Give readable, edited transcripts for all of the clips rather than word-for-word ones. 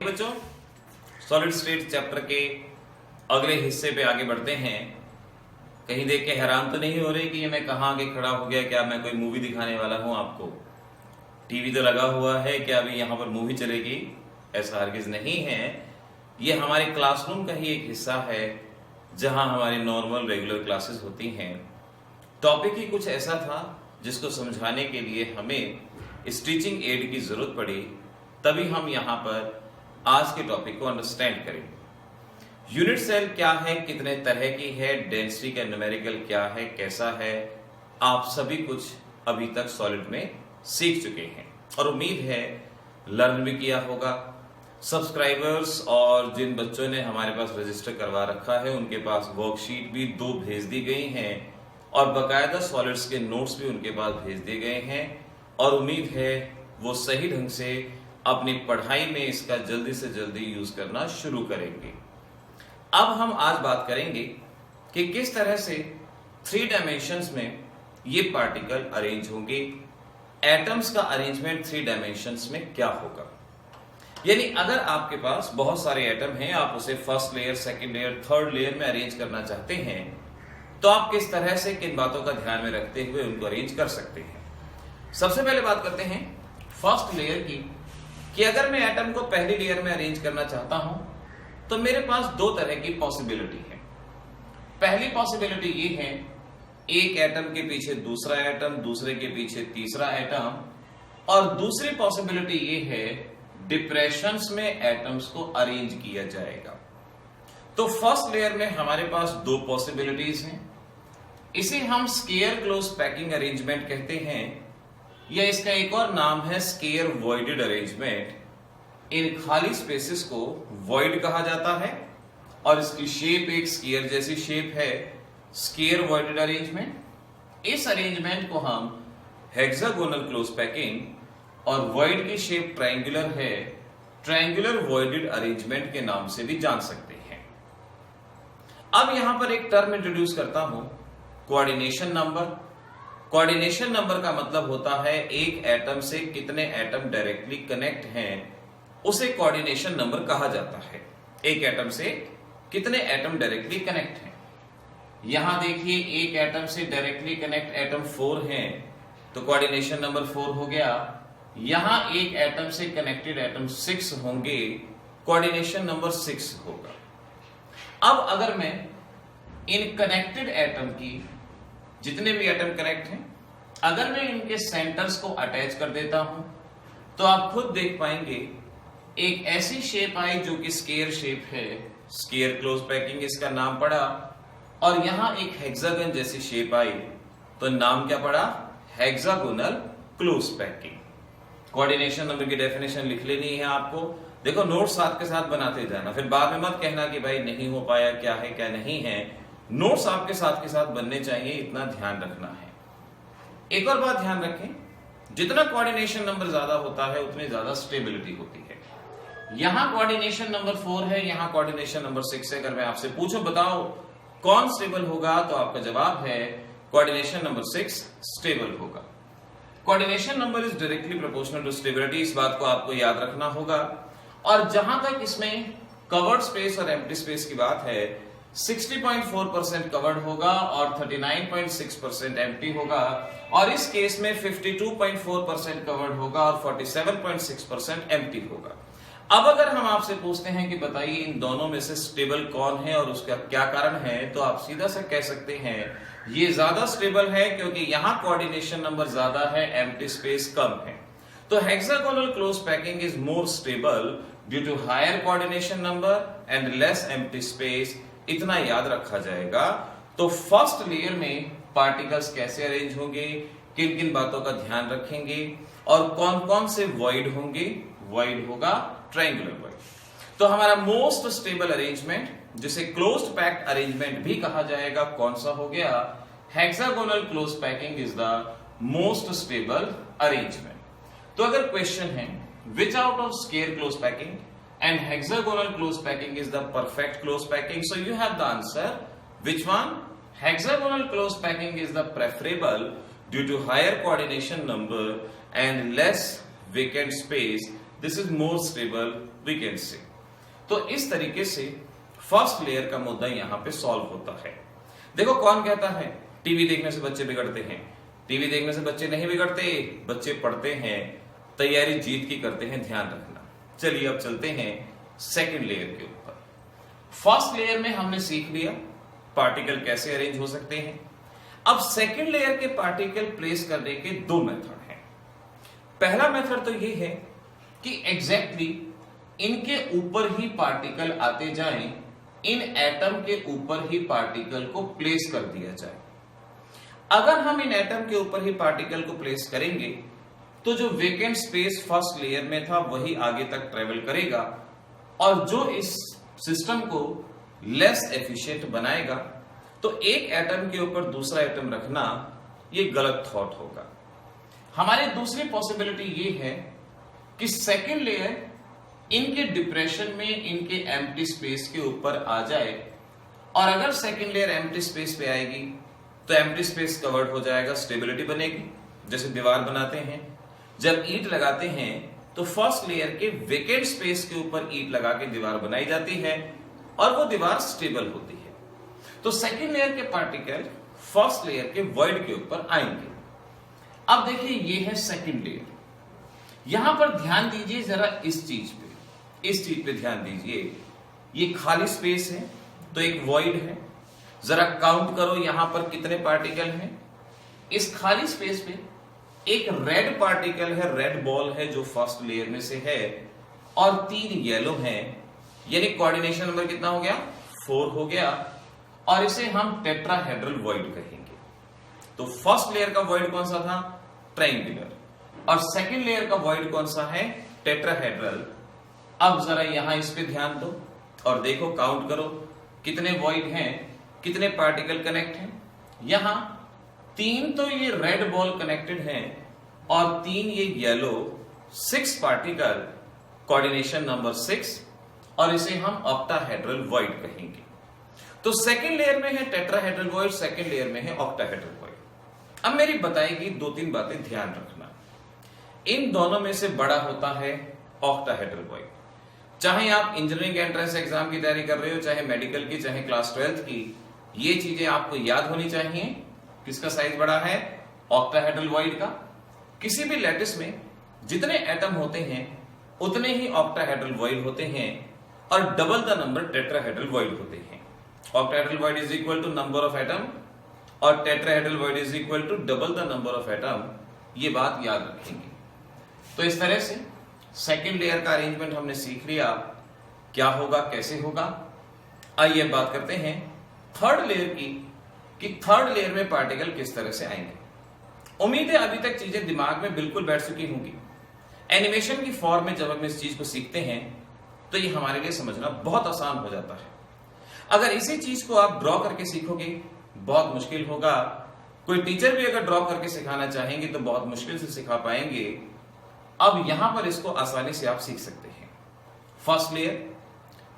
बच्चों, solid state chapter के अगले हिस्से पे आगे बढ़ते हैं। कहीं देख के हैरान तो नहीं हो रही कि ये मैं कहाँ आगे खड़ा हो गया? क्या मैं कोई मूवी दिखाने वाला हूँ आपको? टीवी तो लगा हुआ है, क्या अभी यहाँ पर मूवी चलेगी? ऐसा हरगिज नहीं है। ये हमारे क्लासरूम का ही एक हिस्सा है जहां हमारी नॉर्मल रेगुलर क्लासेस होती हैं। टॉपिक ही कुछ ऐसा था जिसको समझाने के लिए हमें स्टिचिंग एड की जरूरत पड़ी, तभी हम यहाँ पर आज के टॉपिक को अंडरस्टैंड करेंगे। यूनिट सेल क्या है, कितने तरह की है, डेंसिटी का न्यूमेरिकल क्या है, कैसा है, आप सभी कुछ अभी तक सॉलिड में सीख चुके हैं और उम्मीद है लर्न भी किया होगा। सब्सक्राइबर्स और जिन बच्चों ने हमारे पास रजिस्टर करवा रखा है उनके पास वर्कशीट भी 2 भेज दी गई हैं और बकायदा सॉलिड्स के नोट्स भी उनके पास भेज दिए गए हैं और उम्मीद है वो सही ढंग से अपनी पढ़ाई में इसका जल्दी से जल्दी यूज करना शुरू करेंगे। अब हम आज बात करेंगे कि किस तरह से 3 डायमेंशंस में ये पार्टिकल अरेंज होंगे। एटम्स का अरेंजमेंट 3 डायमेंशंस में क्या होगा, यानी अगर आपके पास बहुत सारे एटम हैं, आप उसे first layer, second layer, third layer में अरेंज करना चाहते हैं, तो आप किस तरह से किन बातों का ध्यान में रखते हुए उनको अरेंज कर सकते हैं। सबसे पहले बात करते हैं फर्स्ट लेयर की, कि अगर मैं एटम को पहली लेयर में अरेंज करना चाहता हूं तो मेरे पास 2 तरह की पॉसिबिलिटी है। पहली पॉसिबिलिटी ये है, एक एटम के पीछे दूसरा एटम, दूसरे के पीछे तीसरा एटम, और दूसरी पॉसिबिलिटी ये है डिप्रेशंस में एटम्स को अरेंज किया जाएगा। तो फर्स्ट लेयर में हमारे पास 2 पॉसिबिलिटीज हैं। इसे हम स्केयर क्लोज पैकिंग अरेंजमेंट कहते हैं, या इसका एक और नाम है स्केयर वॉइडेड अरेंजमेंट। इन खाली स्पेसेस को वॉइड कहा जाता है और इसकी शेप एक स्केयर जैसी शेप है, स्केयर वॉइडेड अरेंजमेंट। इस अरेंजमेंट को हम हेक्सागोनल क्लोज पैकिंग और वॉइड की शेप ट्रायंगुलर है, ट्रायंगुलर वॉइडेड अरेंजमेंट के नाम से भी जान सकते हैं। अब यहां पर एक टर्म इंट्रोड्यूस करता हूं, कोऑर्डिनेशन नंबर। कोऑर्डिनेशन नंबर का मतलब होता है एक एटम से कितने एटम डायरेक्टली कनेक्ट हैं, उसे कोऑर्डिनेशन नंबर कहा जाता है। एक एटम से कितने एटम डायरेक्टली कनेक्ट हैं। यहां देखिए, एक एटम से डायरेक्टली कनेक्ट एटम 4 हैं, तो कोऑर्डिनेशन नंबर 4 हो गया। यहां एक एटम से कनेक्टेड एटम 6 होंगे, कोऑर्डिनेशन नंबर 6 होगा। अब अगर मैं इन कनेक्टेड एटम की, जितने भी एटम कनेक्ट हैं, अगर मैं इनके सेंटर्स को अटैच कर देता हूं तो आप खुद देख पाएंगे एक ऐसी शेप आई जो कि स्केयर शेप है, स्केयर क्लोज पैकिंग इसका नाम पड़ा। और यहां एक हेक्सागन जैसी शेप आई, तो नाम क्या पड़ा? Hexagonal close packing. Coordination number की डेफिनेशन लिख लेनी है आपको। देखो, नोट साथ के साथ बनाते जाना, फिर बाद में मत कहना कि भाई नहीं हो पाया, क्या है क्या नहीं है। नोट्स आपके साथ के साथ बनने चाहिए, इतना ध्यान रखना है। एक और बात ध्यान रखें, जितना कोऑर्डिनेशन नंबर ज्यादा होता है उतनी ज्यादा स्टेबिलिटी होती है। यहां कोऑर्डिनेशन नंबर 4 है, यहां कोऑर्डिनेशन नंबर 6 है। अगर मैं आपसे पूछूं बताओ कौन स्टेबल होगा, तो आपका जवाब है कोऑर्डिनेशन नंबर 6 स्टेबल होगा। Coordination number is directly proportional to stability, इस बात को आपको याद रखना होगा। और जहां तक इसमें कवर्ड स्पेस और एम्प्टी स्पेस की बात है, 60.4% कवर्ड होगा और 39.6% एम्प्टी होगा, और इस केस में 52.4% कवर्ड होगा और 47.6% एम्प्टी होगा। अब अगर हम आपसे पूछते हैं कि बताइए इन दोनों में से स्टेबल कौन है और उसका क्या कारण है, तो आप सीधा सा कह सकते हैं ये ज्यादा स्टेबल है क्योंकि यहां कोऑर्डिनेशन नंबर ज्यादा है, एम्प्टी स्पेस कम है। तो hexagonal close packing is more stable due to higher coordination number and less empty space, इतना याद रखा जाएगा। तो फर्स्ट लेयर में पार्टिकल्स कैसे अरेंज होंगे, किन किन बातों का ध्यान रखेंगे और कौन कौन से वॉइड होंगे। वॉइड होगा ट्रायंगुलर वॉइड। तो हमारा मोस्ट स्टेबल अरेंजमेंट, जिसे क्लोज्ड पैक्ड अरेंजमेंट भी कहा जाएगा, कौन सा हो गया? Hexagonal close packing is the most stable arrangement. तो अगर क्वेश्चन है विच out of square close packing and hexagonal close packing is the perfect close packing, so you have the answer. Which one? Hexagonal close packing is the preferable due to higher coordination number and less vacant space this is more stable we can say. तो इस तरीके से first layer का मुद्दा यहां पे solve होता है। देखो कौन कहता है टीवी देखने से बच्चे बिगड़ते हैं? टीवी देखने से बच्चे नहीं बिगड़ते, बच्चे पढ़ते हैं, तैयारी जीत की करते हैं, ध्यान रखना। चलिए अब चलते हैं सेकंड लेयर के ऊपर। फर्स्ट लेयर में हमने सीख लिया पार्टिकल कैसे अरेंज हो सकते हैं। अब सेकंड लेयर के पार्टिकल प्लेस करने के दो मेथड हैं। पहला मेथड तो ये है कि एग्जैक्टली इनके ऊपर ही पार्टिकल आते जाएं, इन एटम के ऊपर ही पार्टिकल को प्लेस कर दिया जाए। अगर हम इन एटम के ऊपर ही पार्टिकल को प्लेस करेंगे तो जो वेकेंट स्पेस फर्स्ट लेयर में था वही आगे तक ट्रेवल करेगा, और जो इस सिस्टम को लेस एफिशिएंट बनाएगा। तो एक एटम के ऊपर दूसरा एटम रखना ये गलत थॉट होगा। हमारी दूसरी पॉसिबिलिटी ये है कि सेकेंड लेयर इनके डिप्रेशन में इनके एम्प्टी स्पेस के ऊपर आ जाए, और अगर सेकेंड लेयर एम्प्टी स्पेस पे आएगी तो एम्प्टी स्पेस कवर्ड हो जाएगा, स्टेबिलिटी बनेगी। जैसे दीवार बनाते हैं, जब ईंट लगाते हैं तो फर्स्ट लेयर के वेकेंट स्पेस के ऊपर ईंट लगा के दीवार बनाई जाती है और वो दीवार स्टेबल होती है। तो सेकेंड लेयर के पार्टिकल फर्स्ट लेयर के वॉइड के ऊपर आएंगे। अब देखिए ये है सेकेंड लेयर। यहां पर ध्यान दीजिए जरा इस चीज पे ध्यान दीजिए। ये खाली स्पेस है तो एक वॉइड है। जरा काउंट करो यहां पर कितने पार्टिकल हैं। इस खाली स्पेस पे एक रेड पार्टिकल है, रेड बॉल है जो फर्स्ट लेयर में से है, और 3 येलो हैं, यानी कोऑर्डिनेशन नंबर कितना हो गया? 4 हो गया, और इसे हम टेट्राहेड्रल वॉइड कहेंगे। तो फर्स्ट लेयर का वॉइड कौन सा था? ट्रायंगुलर। और सेकेंड लेयर का वॉइड कौन सा है? टेट्राहेड्रल। अब जरा यहां इस पे ध्यान दो और देखो, काउंट करो कितने वॉइड हैं, कितने पार्टिकल कनेक्ट हैं। यहां 3 तो ये रेड बॉल कनेक्टेड हैं और 3 ये येलो, 6 पार्टिकल, कोऑर्डिनेशन नंबर 6, और इसे हम ऑक्टाहेड्रल वॉइड कहेंगे। तो सेकेंड लेयर में है टेट्राहेड्रल वॉइड, सेकेंड लेयर में है ऑक्टाहेड्रल वॉइड। अब मेरी बताएगी 2-3 बातें ध्यान रखना। इन दोनों में से बड़ा होता है ऑक्टाहेड्रल वॉइड। चाहे आप इंजीनियरिंग एंट्रेंस एग्जाम की तैयारी कर रहे हो, चाहे मेडिकल की, चाहे क्लास 12th की, ये चीजें आपको याद होनी चाहिए। किसका साइज बड़ा है? ऑक्टाहेड्रल वॉइड का। किसी भी लैटिस में जितने एटम होते हैं उतने ही ऑक्टाहेड्रल वॉइड होते हैं, और double the number tetrahedral void होते हैं। Octahedral void is equal to number of atom, और tetrahedral void is equal to double the number of atom. ये बात याद रखेंगे। तो इस तरह से सेकेंड लेयर का अरेंजमेंट हमने सीख लिया, क्या होगा, कैसे होगा। आइए बात करते हैं थर्ड लेयर की, कि थर्ड लेयर में पार्टिकल किस तरह से आएंगे। उम्मीद है अभी तक चीजें दिमाग में बिल्कुल बैठ चुकी होंगी। एनिमेशन की फॉर्म में जब हम इस चीज को सीखते हैं तो ये हमारे लिए समझना बहुत आसान हो जाता है। अगर इसी चीज को आप ड्रॉ करके सीखोगे बहुत मुश्किल होगा। कोई टीचर भी अगर ड्रॉ करके सिखाना चाहेंगे तो बहुत मुश्किल से सिखा पाएंगे। अब यहां पर इसको आसानी से आप सीख सकते हैं। फर्स्ट लेयर,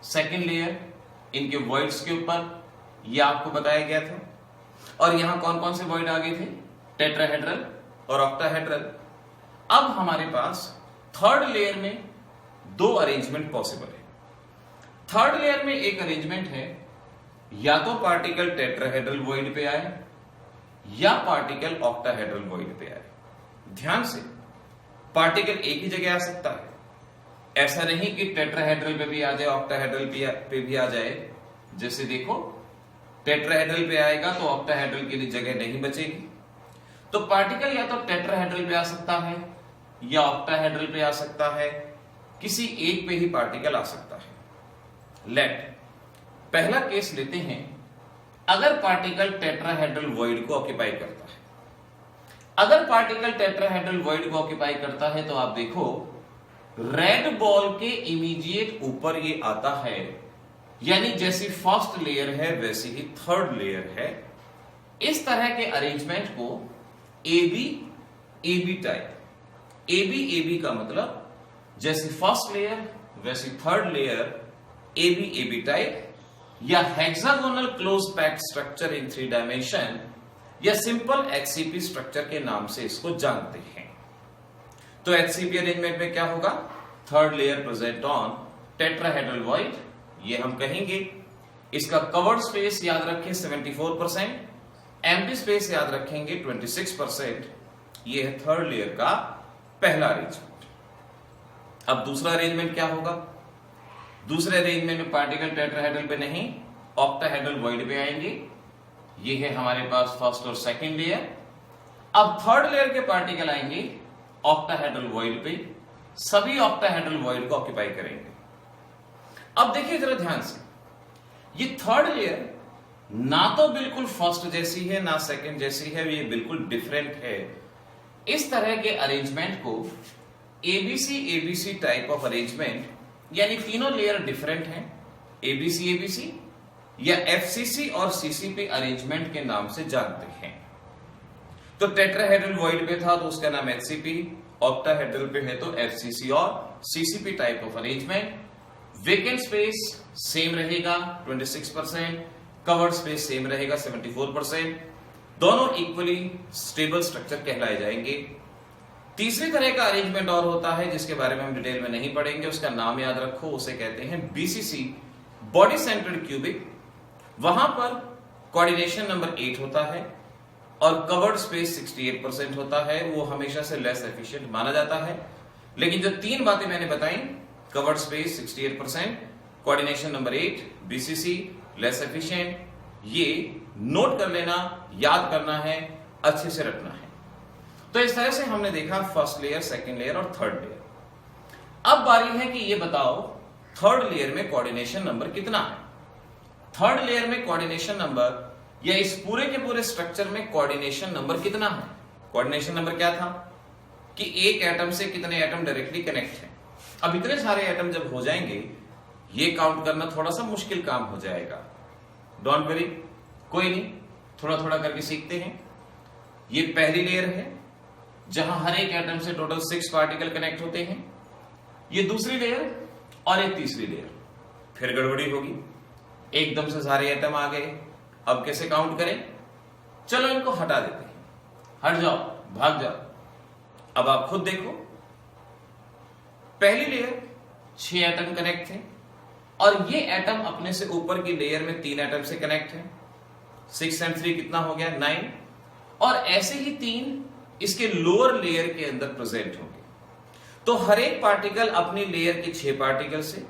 सेकेंड लेयर, इनके वॉइड्स के ऊपर ये आपको बताया गया था, और यहां कौन कौन से वॉइड आ गए थे? टेट्राहेड्रल और ऑक्टाहेड्रल। अब हमारे पास थर्ड लेयर में 2 अरेंजमेंट पॉसिबल है। थर्ड लेयर में एक अरेंजमेंट है, या तो पार्टिकल टेट्राहेड्रल वॉइड पे आए या पार्टिकल ऑक्टाहेड्रल वॉइड पे आए। ध्यान से, पार्टिकल एक ही जगह आ सकता है। ऐसा नहीं कि टेट्राहेड्रल पे भी आ जाए, ऑक्टाहेड्रल पे भी आ जाए। जैसे देखो, टेट्राहेड्रल पे आएगा तो ऑक्टाहेड्रल के लिए जगह नहीं बचेगी। तो पार्टिकल या तो टेट्राहेड्रल पे आ सकता है या ऑक्टाहेड्रल पे आ सकता है, किसी एक पे ही पार्टिकल आ सकता है। लेट पहला केस लेते हैं। अगर पार्टिकल टेट्राहेड्रल वॉइड को ऑक्यूपाई करता है, अगर पार्टिकल टेट्राहेड्रल वॉइड को ऑक्यूपाई करता है तो आप देखो रेड बॉल के इमीडिएट ऊपर ये आता है, यानी जैसी फर्स्ट लेयर है वैसी ही थर्ड लेयर है। इस तरह के अरेंजमेंट को AB AB type, AB AB का मतलब जैसी फर्स्ट लेयर वैसी third layer, AB AB type, या hexagonal close packed structure in 3 dimension, या सिंपल एचसीपी स्ट्रक्चर के नाम से इसको जानते हैं। तो एचसीपी अरेंजमेंट में क्या होगा? Third layer present on tetrahedral void, ये हम कहेंगे। इसका कवर्ड स्पेस याद रखें 74%, एम्प्टी स्पेस याद रखेंगे 26%। ये है थर्ड लेयर का पहला अरेंजमेंट। अब दूसरा अरेंजमेंट क्या होगा? दूसरे अरेंजमेंट में पार्टिकल टेट्राहेड्रल पे नहीं, ऑक्टाहेड्रल वॉइड पे आएंगे। ये है हमारे पास फर्स्ट और सेकंड लेयर। अब थर्ड लेयर के पार्टिकल आएंगे ऑक्टाहेड्रल वॉइड पे, सभी ऑक्टाहेड्रल वॉइड को ऑक्यूपाई करेंगे। अब देखिए जरा ध्यान से, ये थर्ड लेयर ना तो बिल्कुल फर्स्ट जैसी है ना सेकंड जैसी है, ये बिल्कुल डिफरेंट है। इस तरह के अरेंजमेंट को ABC ABC type of arrangement, यानी तीनों लेयर डिफरेंट हैं, एबीसी एबीसी या एफसीसी और सीसीपी अरेंजमेंट के नाम से जानते हैं। तो टेट्राहेड्रल वॉइड पे था तो उसका नाम एचसीपी, ऑक्टाहेड्रल पे है तो एफसीसी और CCP type of arrangement. Vacant space same रहेगा 26%, कवर्ड स्पेस सेम रहेगा 74%, दोनों इक्वली स्टेबल स्ट्रक्चर कहलाए जाएंगे। तीसरी तरह का अरेंजमेंट और होता है जिसके बारे में हम डिटेल में नहीं पढ़ेंगे, उसका नाम याद रखो, उसे कहते हैं बीसीसी, बॉडी सेंटर्ड क्यूबिक। वहां पर कोऑर्डिनेशन नंबर 8 होता है और कवर्ड स्पेस 68% होता है, वो हमेशा से लेस एफिशिएंट माना जाता है। लेकिन जो तीन बातें मैंने बताई, covered space 68%, coordination number 8, BCC less efficient, ये नोट कर लेना, याद करना है, अच्छे से रखना है। तो इस तरह से हमने देखा फर्स्ट लेयर, सेकंड लेयर और थर्ड लेयर। अब बारी है कि ये बताओ थर्ड लेयर में कोऑर्डिनेशन नंबर कितना है। थर्ड लेयर में कोऑर्डिनेशन नंबर या इस पूरे के पूरे स्ट्रक्चर में कोऑर्डिनेशन नंबर कितना है? कोऑर्डिनेशन नंबर क्या था कि एक एटम से कितने एटम डायरेक्टली कनेक्ट हैं। अब इतने सारे एटम जब हो जाएंगे, ये काउंट करना थोड़ा सा मुश्किल काम हो जाएगा। डोंट वरी, कोई नहीं, थोड़ा थोड़ा करके सीखते हैं। ये पहली लेयर है जहां हर एक एटम से टोटल 6 पार्टिकल कनेक्ट होते हैं। ये दूसरी लेयर और एक तीसरी लेयर। फिर गड़बड़ी होगी, एकदम से सारे एटम आ गए, अब कैसे काउंट करें? चलो इनको हटा देते हैं, हट जाओ, भाग जाओ। अब आप खुद देखो, पहली लेयर 6 एटम कनेक्ट थे और ये एटम अपने से ऊपर की लेयर में 3 एटम से कनेक्ट है। 6 और 3 कितना हो गया? 9। और ऐसे ही 3 इसके लोअर लेयर के अंदर प्रेजेंट होंगे। तो हर एक पार्टिकल अपनी लेयर के 6 पार्टिकल से,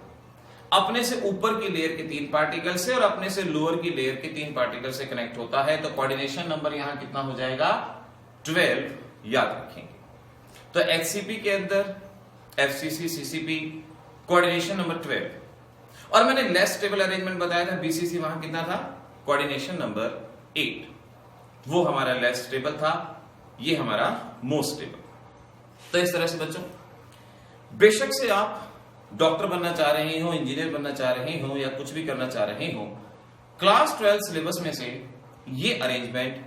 अपने से ऊपर की लेयर के 3 पार्टिकल से और अपने से लोअर की लेयर के 3 पार्टिकल से कनेक्ट होता है। तो कोऑर्डिनेशन नंबर यहां कितना हो जाएगा? 12 याद रखेंगे। तो एचसीपी के अंदर एफसीसी, सीसीपी, कोऑर्डिनेशन नंबर 12। और मैंने लेस स्टेबल अरेंजमेंट बताया था, बीसीसी, वहां कितना था? Coordination number 8। वो हमारा लेस स्टेबल था, ये हमारा मोस्ट स्टेबल। तो इस तरह से बच्चों, बेशक से आप डॉक्टर बनना चाह रहे हो, इंजीनियर बनना चाह रहे हो या कुछ भी करना चाह रहे हो, क्लास 12 सिलेबस में से ये अरेंजमेंट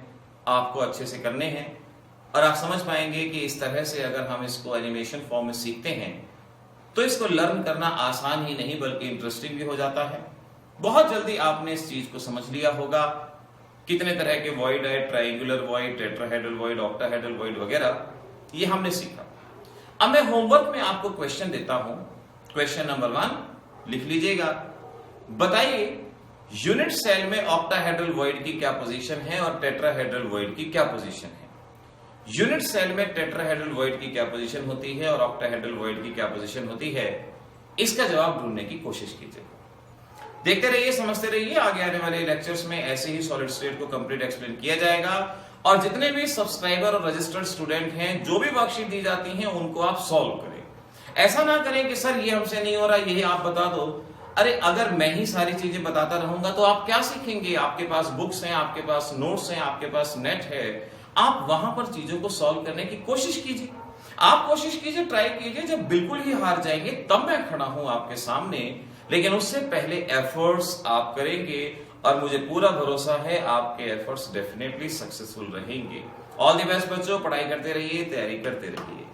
आपको अच्छे से करने हैं और आप समझ पाएंगे कि इस तरह से अगर हम इसको एनिमेशन फॉर्म में सीखते हैं तो इसको लर्न करना आसान ही नहीं बल्कि इंटरेस्टिंग भी हो जाता है। बहुत जल्दी आपने इस चीज को समझ लिया होगा। कितने तरह के वॉइड है, triangular void, tetrahedral void, octahedral void वगैरह, ये हमने सीखा। अब मैं होमवर्क में आपको क्वेश्चन देता हूं। क्वेश्चन नंबर 1 लिख लीजिएगा। बताइए यूनिट सेल में ऑक्टाहेड्रल वॉइड की क्या पोजीशन है और टेट्राहेड्रल वॉइड की क्या पोजीशन है। यूनिट सेल में टेट्राहेड्रल वॉइड की क्या पोजीशन होती है और ऑक्टाहेड्रल वॉइड की क्या पोजीशन होती है, इसका जवाब ढूंढने की कोशिश कीजिए। देखते रहिए, समझते रहिए। आगे आने वाले लेक्चर्स में ऐसे ही सॉलिड स्टेट को कंप्लीट एक्सप्लेन किया जाएगा। और जितने भी सब्सक्राइबर और रजिस्टर्ड स्टूडेंट हैं, जो भी वर्कशीट दी जाती हैं उनको आप सॉल्व करें। ऐसा ना करें कि सर ये हमसे नहीं हो रहा, यही आप बता दो। अरे अगर मैं ही सारी चीजें बताता रहूंगा तो आप क्या सीखेंगे? आपके पास बुक्स हैं, आपके पास नोट्स हैं, आपके पास नेट है, आप वहां पर चीजों को सॉल्व करने की कोशिश कीजिए। आप कोशिश कीजिए, ट्राई कीजिए। जब बिल्कुल ही हार जाएंगे तब मैं खड़ा हूं आपके सामने, लेकिन उससे पहले एफर्ट्स आप करेंगे और मुझे पूरा भरोसा है आपके एफर्ट्स डेफिनेटली सक्सेसफुल रहेंगे। ऑल द बेस्ट बच्चों, पढ़ाई करते रहिए, तैयारी करते रहिए।